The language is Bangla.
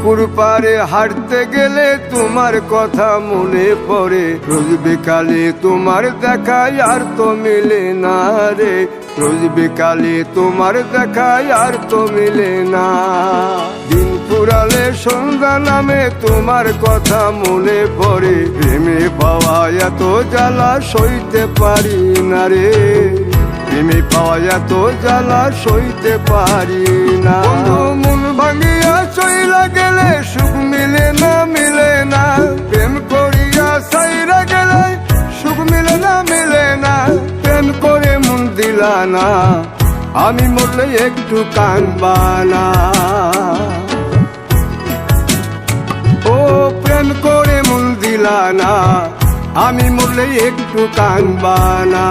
পুকুর পাড়ে হাঁটতে গেলে তোমার কথা মনে পড়ে, রোজ বিকালে তোমার দেখায় আর তো মিলে না রে, রোজ বিকালে তোমার দেখায় আর তো মিলে না। দিন ফুরালে সন্ধ্যা নামে তোমার কথা মনে পড়ে, প্রেমে পাওয়া এত জ্বালা সইতে পারি না রে, প্রেমে পাওয়া এত জ্বালা সইতে পারি না। মন ভাঙিয়া চইলা গেলে সুখ মিলে না, মিলে না, প্রেম করিয়া সাইরা গেলে সুখ মিলে না, মিলে না, প্রেম করে মন দিলা না, আমি মরলে একটু কাঁদবা না। ও প্রেম করে মন দিলা না, আমি মরলে একটু কাঁদবা না।